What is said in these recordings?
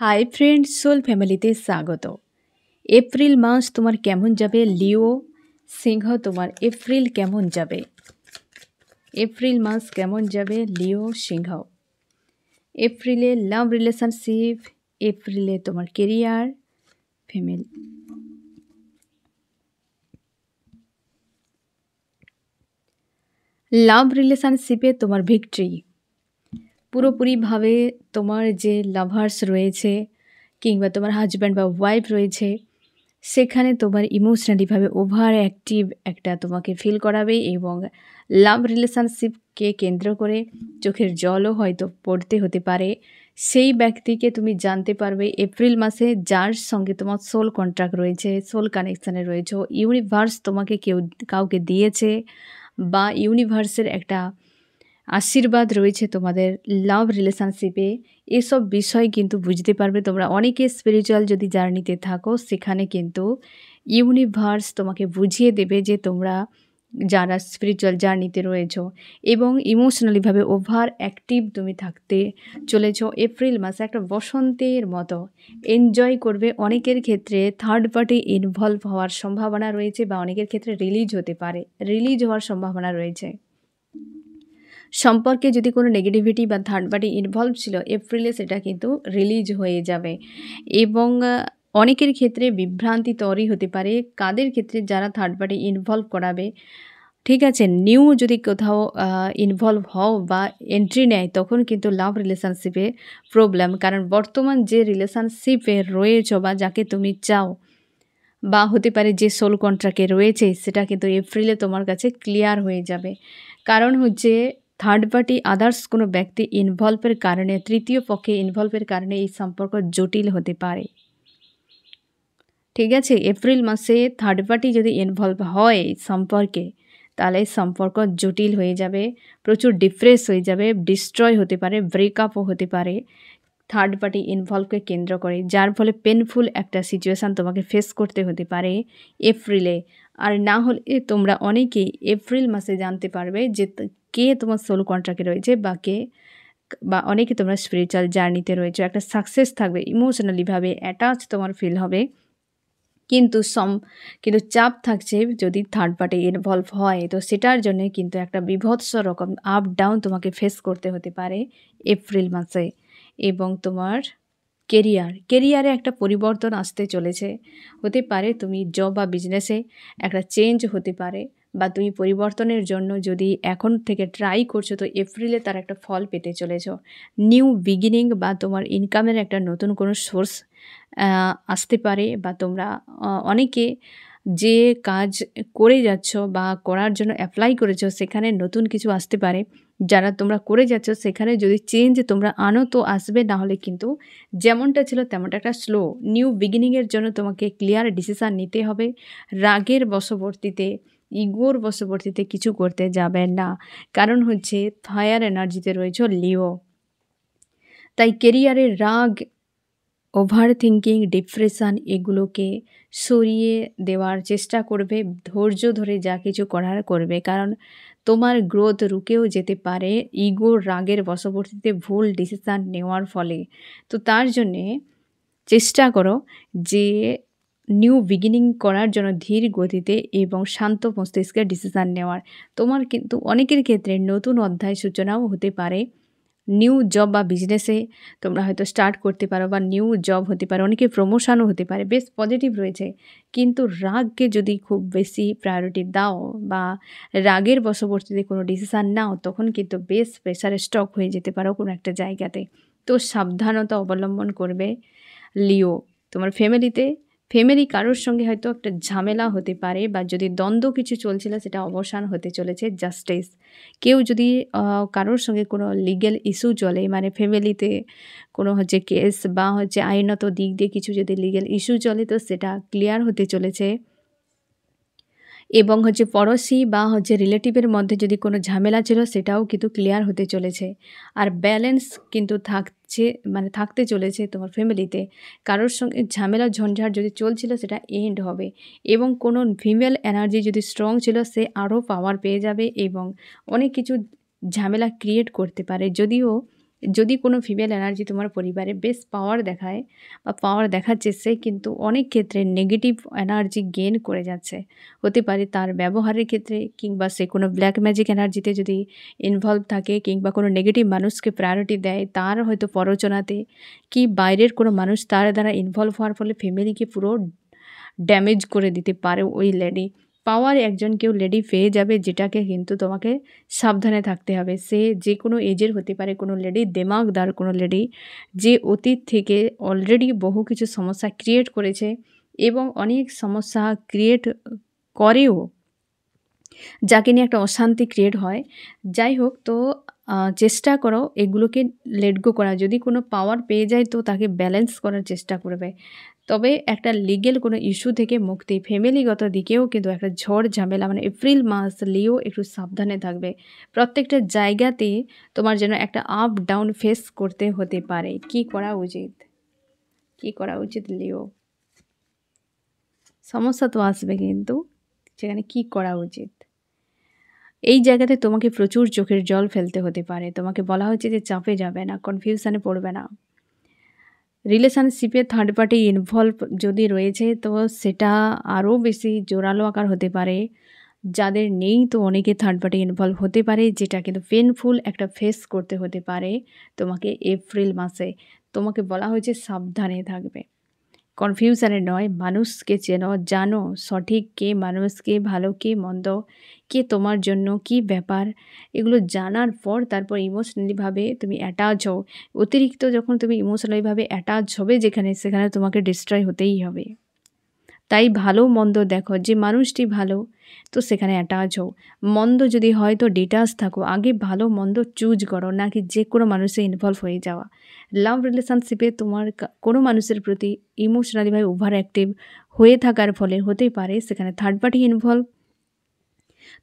Hi friends, soul ফ্যামিলিতে স্বাগত। April মাস তোমার কেমন যাবে? লিও সিংহ, তোমার এপ্রিল কেমন যাবে? এপ্রিল মাস কেমন যাবে লিও সিংহ? এপ্রিলে লাভ রিলেশনশিপ, এপ্রিলে তোমার কেরিয়ার, ফ্যামিলি। লাভ রিলেশনশিপে তোমার ভিক্টরি, পুরোপুরিভাবে তোমার যে লাভার্স রয়েছে কিংবা তোমার হাজব্যান্ড বা ওয়াইফ রয়েছে, সেখানে তোমার ইমোশনালিভাবে ওভার অ্যাক্টিভ একটা তোমাকে ফিল করাবে এবং লাভ রিলেশনশিপকে কেন্দ্র করে চোখের জলও হয়তো পড়তে হতে পারে। সেই ব্যক্তিকে তুমি জানতে পারবে এপ্রিল মাসে, যার সঙ্গে তোমার সোল কন্ট্রাক্ট রয়েছে, সোল কানেকশানে রয়েছে। ইউনিভার্স তোমাকে কাউকে দিয়েছে বা ইউনিভার্সের একটা আশীর্বাদ রয়েছে তোমাদের লাভ রিলেশনশিপে। এসব বিষয় কিন্তু বুঝতে পারবে তোমরা। অনেকে স্পিরিচুয়াল যদি জার্নিতে থাকো, সেখানে কিন্তু ইউনিভার্স তোমাকে বুঝিয়ে দেবে যে তোমরা যারা স্পিরিচুয়াল জার্নিতে রয়েছো এবং ইমোশনালিভাবে ওভার অ্যাক্টিভ তুমি থাকতে চলেছো। এপ্রিল মাসে একটা বসন্তের মতো এনজয় করবে। অনেকের ক্ষেত্রে থার্ড পার্টি ইনভলভ হওয়ার সম্ভাবনা রয়েছে বা অনেকের ক্ষেত্রে রিলিজ হতে পারে, রিলিজ হওয়ার সম্ভাবনা রয়েছে। সম্পর্কে যদি কোনো নেগেটিভিটি বা থার্ড পার্টি ইনভলভ ছিল, এপ্রিলে সেটা কিন্তু রিলিজ হয়ে যাবে এবং অনেকের ক্ষেত্রে বিভ্রান্তি তৈরি হতে পারে। কাদের ক্ষেত্রে? যারা থার্ড পার্টি ইনভলভ করাবে, ঠিক আছে, নিউ যদি কোথাও ইনভলভ হও বা এন্ট্রি নেয়, তখন কিন্তু লাভ রিলেশনশিপে প্রবলেম। কারণ বর্তমান যে রিলেশনশিপে রয়েছো বা যাকে তুমি চাও বা হতে পারে যে সোল কন্ট্রাক্টে রয়েছে, সেটা কিন্তু এপ্রিলে তোমার কাছে ক্লিয়ার হয়ে যাবে। কারণ হচ্ছে থার্ড পার্টি আদার্স কোনো ব্যক্তি ইনভলভের কারণে, তৃতীয় পক্ষে ইনভলভের কারণে এই সম্পর্ক জটিল হতে পারে। ঠিক আছে, এপ্রিল মাসে থার্ড পার্টি যদি ইনভলভ হয় সম্পর্কে, তাহলে সম্পর্ক জটিল হয়ে যাবে, প্রচুর ডিপ্রেস হয়ে যাবে, ডিস্ট্রয় হতে পারে, ব্রেকআপও হতে পারে থার্ড পার্টি ইনভলভকে কেন্দ্র করে, যার ফলে পেনফুল একটা সিচুয়েশান তোমাকে ফেস করতে হতে পারে এপ্রিলে। আর না হলে তোমরা অনেকেই এপ্রিল মাসে জানতে পারবে যে কে তোমার সোল কন্ট্রাক্টে রয়েছে বা অনেকে তোমরা স্পিরিচুয়াল জার্নিতে রয়েছে। একটা সাকসেস থাকবে, ইমোশনালিভাবে অ্যাটাচ তোমার ফিল হবে, কিন্তু চাপ থাকছে যদি থার্ড পার্টি ইনভলভ হয়। তো সেটার জন্যে কিন্তু একটা বিভৎস রকম আপ ডাউন তোমাকে ফেস করতে হতে পারে এপ্রিল মাসে। এবং তোমার কেরিয়ারে একটা পরিবর্তন আসতে চলেছে। হতে পারে তুমি জব বা বিজনেসে একটা চেঞ্জ হতে পারে, বা তুমি পরিবর্তনের জন্য যদি এখন থেকে ট্রাই করছো, তো এপ্রিলে তার একটা ফল পেতে চলেছো। নিউ বিগিনিং বা তোমার ইনকামের একটা নতুন কোনো সোর্স আসতে পারে, বা তোমরা অনেকে যে কাজ করে যাচ্ছ বা করার জন্য অ্যাপ্লাই করেছো, সেখানে নতুন কিছু আসতে পারে। যারা তোমরা করে যাচ্ছ সেখানে যদি চেঞ্জ তোমরা আনো তো আসবে, না হলে কিন্তু যেমনটা ছিল তেমনটা একটা স্লো। নিউ বিগিনিংয়ের জন্য তোমাকে ক্লিয়ার ডিসিশান নিতে হবে। রাগের বশবর্তীতে, ইগোর বশবর্তীতে কিছু করতে যাবেন না। কারণ হচ্ছে ফায়ার এনার্জিতে রয়েছে লিও। তাই কেরিয়ারে রাগ, ওভার থিঙ্কিং, ডিপ্রেশান এগুলোকে সরিয়ে দেওয়ার চেষ্টা করবে। ধৈর্য ধরে যা কিছু করার করবে, কারণ তোমার গ্রোথ রুকেও যেতে পারে ইগোর রাগের বশবর্তীতে ভুল ডিসিশান নেওয়ার ফলে। তো তার জন্যে চেষ্টা করো যে নিউ বিগিনিং করার জন্য ধীর গতিতে এবং শান্ত মস্তিষ্কে ডিসিশান নেওয়ার। তোমার কিন্তু অনেকের ক্ষেত্রে নতুন অধ্যায় সূচনাও হতে পারে। নিউ জব বা বিজনেসে তোমরা হয়তো স্টার্ট করতে পারো, বা নিউ জব হতে পারে, অনেকে প্রমোশনও হতে পারে। বেশ পজিটিভ রয়েছে, কিন্তু রাগকে যদি খুব বেশি প্রায়োরিটি দাও বা রাগের বশবর্তীতে কোনো ডিসিশান নাও, তখন কিন্তু বেশ প্রেশারে স্টক হয়ে যেতে পারো কোনো একটা জায়গাতে। তো সাবধানতা অবলম্বন করবে লিও। তোমার ফ্যামিলি কারোর সঙ্গে হয়তো একটা ঝামেলা হতে পারে, বা যদি দ্বন্দ্ব কিছু চলছিল সেটা অবসান হতে চলেছে। জাস্টিস, কেউ যদি কারোর সঙ্গে কোনো লিগ্যাল ইস্যু চলে, মানে ফ্যামিলিতে কোনো হচ্ছে কেস বা হচ্ছে আইনত দিক দিয়ে কিছু যদি লিগ্যাল ইস্যু চলে, তো সেটা ক্লিয়ার হতে চলেছে। এবং হচ্ছে পড়োশি বা হচ্ছে রিলেটিভের মধ্যে যদি কোনো ঝামেলা ছিল, সেটাও কিন্তু ক্লিয়ার হতে চলেছে। আর ব্যালেন্স কিন্তু থাকতে চলেছে তোমার ফ্যামিলিতে। কারোর সঙ্গে ঝামেলা ঝঞ্ঝাট যদি চলছিল, সেটা এন্ড হবে। এবং কোনো ফিমেল এনার্জি যদি স্ট্রং ছিল, সে আরও পাওয়ার পেয়ে যাবে এবং অনেক কিছু ঝামেলা ক্রিয়েট করতে পারে। যদিও যদি কোনো ফিমেল এনার্জি তোমার পরিবারে বেশ পাওয়ার দেখায় বা পাওয়ার দেখাচ্ছে, সে কিন্তু অনেক ক্ষেত্রে নেগেটিভ এনার্জি গেইন করে যাচ্ছে। হতে পারে তার ব্যবহারের ক্ষেত্রে, কিংবা সে কোনো ব্ল্যাক ম্যাজিক এনার্জিতে যদি ইনভলভ থাকে, কিংবা কোনো নেগেটিভ মানুষকে প্রায়োরিটি দেয় তার হয়তো প্ররোচনাতে, কি বাইরের কোনো মানুষ তার দ্বারা ইনভলভ হওয়ার ফলে ফ্যামিলিকে পুরো ড্যামেজ করে দিতে পারে ওই লেডি। পাওয়ার একজন কেউ লেডি পেয়ে যাবে, যেটাকে কিন্তু তোমাকে সাবধানে থাকতে হবে। সে যে কোনো এজের হতে পারে, কোনো লেডি দেমাগদার কোনো লেডি, যে অতীত থেকে অলরেডি বহু কিছু সমস্যা ক্রিয়েট করেছে এবং অনেক সমস্যা ক্রিয়েট করেও, যাকে নিয়ে একটা অশান্তি ক্রিয়েট হয়। যাই হোক, তো চেষ্টা করো এগুলোকে লেট গো করা। যদি কোনো পাওয়ার পেয়ে যায় তো তাকে ব্যালেন্স করার চেষ্টা করবে। তবে একটা লিগ্যাল কোনো ইস্যু থেকে মুক্তি, ফ্যামিলিগত দিকেও কিন্তু একটা ঝড় ঝামেলা, মানে এপ্রিল মাস লিও একটু সাবধানে থাকবে। প্রত্যেকটা জায়গাতে তোমার যেন একটা আপ ডাউন ফেস করতে হতে পারে। কি করা উচিত, কি করা উচিত লিও? সমস্যা তো আসবে, কিন্তু সেখানে কি করা উচিত? এই জায়গাতে তোমাকে প্রচুর চোখের জল ফেলতে হতে পারে। তোমাকে বলা হচ্ছে যে চাপে যাবে না, কনফিউশনে পড়বে না। রিলেশনশিপে থার্ড পার্টি ইনভলভ যদি রয়েছে তো সেটা আরও বেশি জোরালো আকার হতে পারে। যাদের নেই তো অনেকে থার্ড পার্টি ইনভলভ হতে পারে, যেটা কিন্তু পেনফুল একটা ফেস করতে হতে পারে তোমাকে এপ্রিল মাসে। তোমাকে বলা হয়েছে সাবধানে থাকবে, কনফিউশনে নয়। মানুষকে চেনো, জানো সঠিক কে মানুষ, কে ভালো কে মন্দ, কে তোমার জন্য কি ব্যাপার, এগুলো জানার পর তারপর ইমোশনালিভাবে তুমি অ্যাটাচ হও। অতিরিক্ত যখন তুমি ইমোশনালিভাবে অ্যাটাচ হবে যেখানে, সেখানে তোমাকে ডিস্ট্রয় হতেই হবে। তাই ভালো মন্দ দেখো, যে মানুষটি ভালো তো সেখানে অ্যাটাচ হও, মন্দ যদি হয় তো ডিটাচ থাকো। আগে ভালো মন্দ চুজ করো, নাকি যে কোনো মানুষে ইনভলভ হয়ে যাওয়া। লাভ রিলেশনশিপে তোমার কোনো মানুষের প্রতি ইমোশনালিভাবে ওভার অ্যাক্টিভ হয়ে থাকার ফলে হতে পারে সেখানে থার্ড পার্টি ইনভলভ,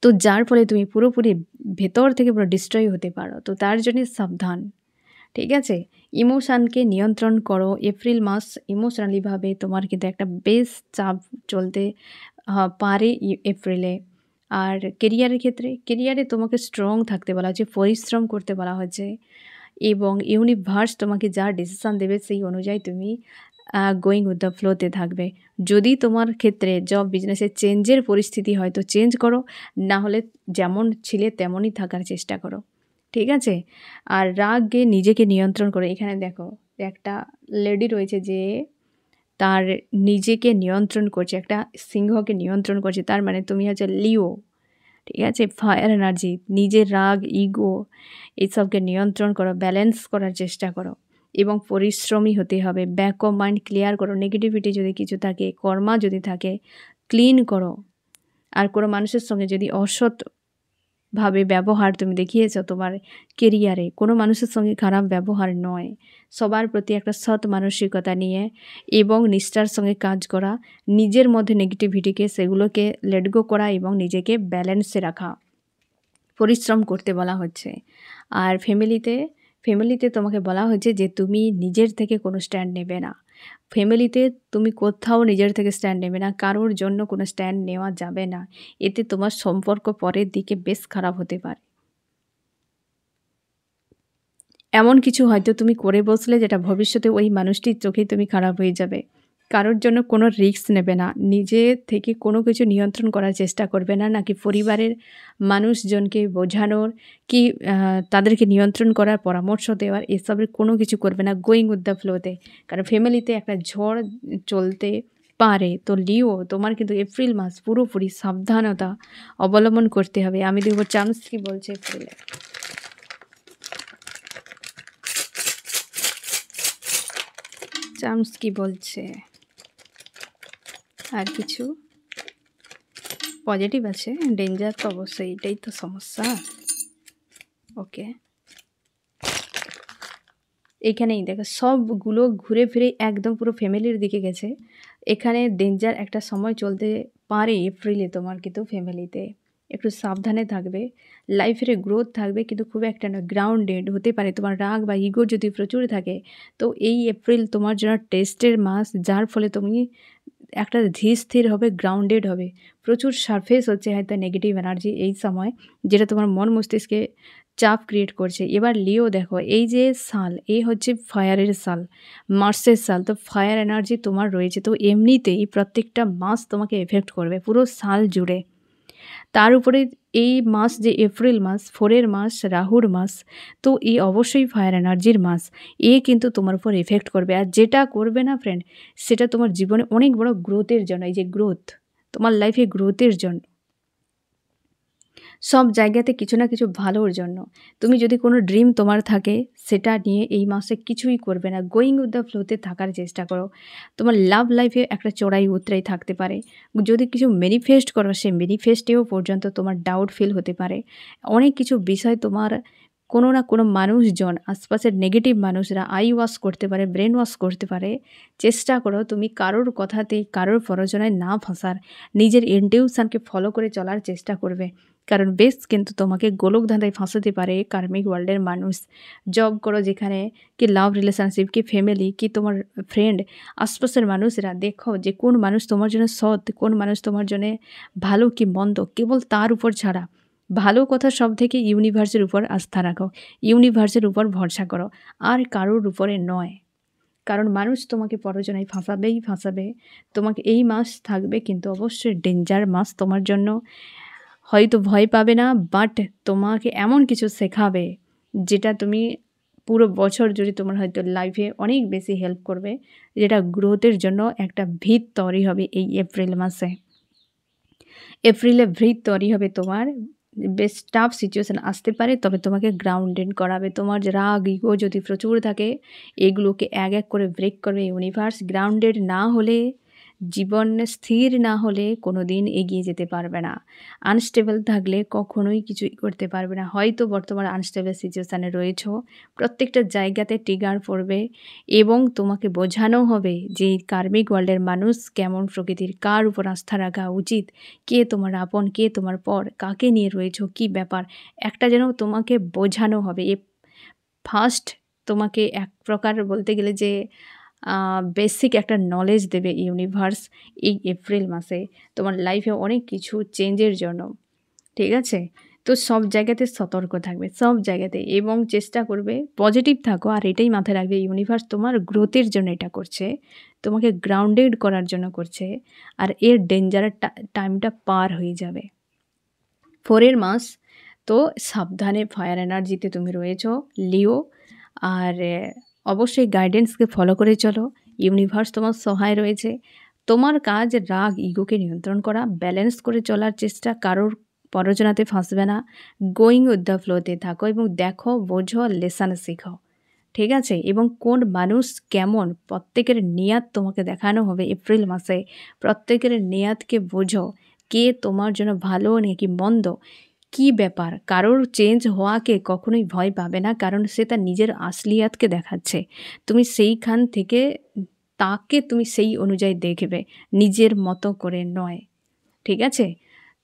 তো যার ফলে তুমি পুরোপুরি ভেতর থেকে পুরো ডিস্ট্রয় হতে পারো। তো তার জন্য সাবধান, ঠিক আছে? ইমোশানকে নিয়ন্ত্রণ করো। এপ্রিল মাস ইমোশনালিভাবে তোমার কিন্তু একটা বেশ চাপ চলতে পারে এপ্রিলে। আর কেরিয়ারের ক্ষেত্রে, কেরিয়ারে তোমাকে স্ট্রং থাকতে বলা হচ্ছে, পরিশ্রম করতে বলা হচ্ছে, এবং ইউনিভার্স তোমাকে যা ডিসিশান দেবে সেই অনুযায়ী তুমি গোয়িং উইথ দ্য ফ্লোতে থাকবে। যদি তোমার ক্ষেত্রে জব বিজনেসে চেঞ্জের পরিস্থিতি হয় তো চেঞ্জ করো, না হলে যেমন ছিলে তেমনই থাকার চেষ্টা করো, ঠিক আছে? আর রাগে নিজেকে নিয়ন্ত্রণ করে। এখানে দেখো একটা লেডি রয়েছে যে তার নিজেকে নিয়ন্ত্রণ করছে, একটা সিংহকে নিয়ন্ত্রণ করছে। তার মানে তুমি হচ্ছে লিও, ঠিক আছে? ফায়ার এনার্জি, নিজের রাগ, ইগো এইসবকে নিয়ন্ত্রণ করো, ব্যালেন্স করার চেষ্টা করো এবং পরিশ্রমী হতে হবে। ব্যাক অফ মাইন্ড ক্লিয়ার করো। নেগেটিভিটি যদি কিছু থাকে, কর্মা যদি থাকে, ক্লিন করো। আর কোনো মানুষের সঙ্গে যদি অসৎভাবে ব্যবহার তুমি দেখিয়েছো তোমার কেরিয়ারে, কোনো মানুষের সঙ্গে খারাপ ব্যবহার নয়, সবার প্রতি একটা সৎ মানসিকতা নিয়ে এবং নিষ্ঠার সঙ্গে কাজ করা, নিজের মধ্যে নেগেটিভিটিকে সেগুলোকে লেট গো করা এবং নিজেকে ব্যালেন্সে রাখা, পরিশ্রম করতে বলা হচ্ছে। আর ফ্যামিলিতে তোমাকে বলা হচ্ছে যে তুমি নিজের থেকে কোনো স্ট্যান্ড নেবে না। ফ্যামিলিতে তুমি কোথাও নিজের থেকে স্ট্যান্ড নেবে না, কারোর জন্য কোনো স্ট্যান্ড নেওয়া যাবে না। এতে তোমার সম্পর্ক পরের দিকে বেশ খারাপ হতে পারে। এমন কিছু হয়তো তুমি করে বসলে যেটা ভবিষ্যতে ওই মানুষটির চোখেই তুমি খারাপ হয়ে যাবে। কারোর জন্য কোনো রিস্ক নেবে না, নিজে থেকে কোনো কিছু নিয়ন্ত্রণ করার চেষ্টা করবে না, নাকি পরিবারের মানুষজনকে বোঝানোর, কি তাদেরকে নিয়ন্ত্রণ করার পরামর্শ দেওয়ার, এসবের কোনো কিছু করবে না, গোয়িং উইথ দ্য ফ্লোতে। কারণ ফ্যামিলিতে একটা ঝড় চলতে পারে। তো লিও, তোমার কিন্তু এপ্রিল মাস পুরোপুরি সাবধানতা অবলম্বন করতে হবে। আমি দেখব চান্স কি বলছে এপ্রিলে। চান্স কি বলছে? আর কিছু পজিটিভ আছে, ডেঞ্জার তো অবশ্যই, এটাই তো সমস্যা। ওকে, এইখানেই দেখো সবগুলো ঘুরে ফিরে একদম পুরো ফ্যামিলির দিকে গেছে। এখানে ডেঞ্জার একটা সময় চলতে পারে এপ্রিলে তোমার, কিন্তু ফ্যামিলিতে একটু সাবধানে থাকবে। লাইফের গ্রোথ থাকবে কিন্তু খুব একটা না, গ্রাউন্ডেড হতে পারে। তোমার রাগ বা ইগো যদি প্রচুর থাকে তো এই এপ্রিল তোমার জন্য টেস্টের মাস, যার ফলে তুমি একটা ধীর স্থির হবে, গ্রাউন্ডেড হবে। প্রচুর সারফেস হচ্ছে হয়তো নেগেটিভ এনার্জি এই সময়, যেটা তোমার মন মস্তিষ্কে চাপ ক্রিয়েট করছে। এবার লিও দেখো এই যে সাল, এই হচ্ছে ফায়ারের সাল, মার্সের সাল। তো ফায়ার এনার্জি তোমার রয়েছে, তো এমনিতেই প্রত্যেকটা মাস তোমাকে এফেক্ট করবে পুরো সাল জুড়ে। তার উপরে এই মাস যে এপ্রিল মাস, 4 এর মাস, রাহুর মাস, তো এই অবশ্যই ফায়ার এনার্জির মাস। এ কিন্তু তোমার উপর এফেক্ট করবে। আর যেটা করবে না ফ্রেন্ড, সেটা তোমার জীবনে অনেক বড় গ্রোথের জন্য, এই যে গ্রোথ, তোমার লাইফে গ্রোথের জন্য, সব জায়গাতে কিছু না কিছু ভালোর জন্য। তুমি যদি কোনো ড্রিম তোমার থাকে, সেটা নিয়ে এই মাসে কিছুই করবে না, গোয়িং উইথ দ্য ফ্লোতে থাকার চেষ্টা করো। তোমার লাভ লাইফে একটা চড়াই উতরাই থাকতে পারে। যদি কিছু ম্যানিফেস্ট করো, সেই ম্যানিফেস্টেও পর্যন্ত তোমার ডাউট ফিল হতে পারে। অনেক কিছু বিষয় তোমার কোনো না কোনো মানুষজন, আশপাশের নেগেটিভ মানুষরা আই ওয়াশ করতে পারে, ব্রেন ওয়াশ করতে পারে। চেষ্টা করো তুমি কারোর কথাতেই, কারোর প্ররোচনায় না ফাঁসার, নিজের ইনটিউশনকে ফলো করে চলার চেষ্টা করবে। কারণ বেশ কিন্তু তোমাকে গোলকধাঁধায় ফাঁসাতে পারে কার্মিক ওয়ার্ল্ডের মানুষ। জব করো যেখানে, কি লাভ রিলেশনশিপ, কি ফ্যামিলি, কি তোমার ফ্রেন্ড, আশপাশের মানুষরা, দেখো যে কোন মানুষ তোমার জন্য সৎ, কোন মানুষ তোমার জন্য ভালো কি মন্দ, কেবল তার উপর ছাড়া। ভালো কথা সব থেকে ইউনিভার্সের উপর আস্থা রাখো, ইউনিভার্সের উপর ভরসা করো, আর কারোর উপরে নয়। কারণ মানুষ তোমাকে প্ররোচনায় ফাঁসাবেই ফাঁসাবে। তোমাকে এই মাস থাকবে কিন্তু অবশ্যই ডেঞ্জার মাস তোমার জন্য। হয়তো ভয় পাবে না, বাট তোমাকে এমন কিছু শেখাবে যেটা তুমি পুরো বছর জুড়ে তোমার হয়তো লাইফে অনেক বেশি হেল্প করবে, যেটা গ্রোথের জন্য একটা ভিত তৈরি হবে এই এপ্রিল মাসে। এপ্রিলে ভিত তৈরি হবে তোমার। বেশ টাফ সিচুয়েশান আসতে পারে, তবে তোমাকে গ্রাউন্ডেড করাবে। তোমার যে রাগ ইগো যদি প্রচুর থাকে, এগুলোকে এক এক করে ব্রেক করবে ইউনিভার্স। গ্রাউন্ডেড না হলে, জীবন স্থির না হলে কোনো দিন এগিয়ে যেতে পারবে না। আনস্টেবল থাকলে কখনোই কিছুই করতে পারবে না। হয়তো বর্তমানে আনস্টেবল সিচুয়েশানে রয়েছো, প্রত্যেকটা জায়গাতে ট্রিগার পড়বে এবং তোমাকে বোঝানো হবে যে কার্মিক ওয়ার্ল্ডের মানুষ কেমন প্রকৃতির, কার উপর আস্থা রাখা উচিত, কে তোমার আপন, কে তোমার পর, কাকে নিয়ে রয়েছো, কী ব্যাপার, একটা যেন তোমাকে বোঝানো হবে। ফার্স্ট তোমাকে এক প্রকার বলতে গেলে যে বেসিক একটা নলেজ দেবে ইউনিভার্স এই এপ্রিল মাসে তোমার লাইফে অনেক কিছু চেঞ্জের জন্য। ঠিক আছে, তো সব জায়গাতে সতর্ক থাকবে, সব জায়গাতে, এবং চেষ্টা করবে পজিটিভ থাকো। আর এটাই মাথায় রাখবে, ইউনিভার্স তোমার গ্রোথের জন্য এটা করছে, তোমাকে গ্রাউন্ডেড করার জন্য করছে। আর এর ডেঞ্জারের টাইমটা পার হয়ে যাবে। 4 মাস, তো সাবধানে, ফায়ার এনার্জিতে তুমি রয়েছো লিও। আর অবশ্যই গাইডেন্সকে ফলো করে চলো, ইউনিভার্স তোমার সহায় রয়েছে। তোমার কাজ রাগ ইগোকে নিয়ন্ত্রণ করা, ব্যালেন্স করে চলার চেষ্টা, কারোর প্ররোচনাতে ফাঁসবে না, গোয়িং উইথ দ্য ফ্লোতে থাকো এবং দেখো, বোঝো, লেসন শেখো। ঠিক আছে, এবং কোন মানুষ কেমন, প্রত্যেকের নিয়াত তোমাকে দেখানো হবে এপ্রিল মাসে। প্রত্যেকের নিয়াতকে বোঝো, কে তোমার জন্য ভালো নাকি মন্দ, কি ব্যাপার। কারোর চেঞ্জ হওয়াকে কখনোই ভয় পাবে না, কারণ সে তার নিজের আসলিয়াতকে দেখাচ্ছে। তুমি সেইখান থেকে তাকে তুমি সেই অনুযায়ী দেখবে, নিজের মতো করে নয়। ঠিক আছে,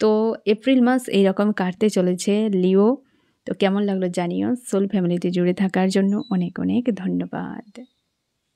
তো এপ্রিল মাস এইরকম কাটতে চলেছে লিও। তো কেমন লাগলো জানিও। সোল ফ্যামিলিতে জুড়ে থাকার জন্য অনেক অনেক ধন্যবাদ।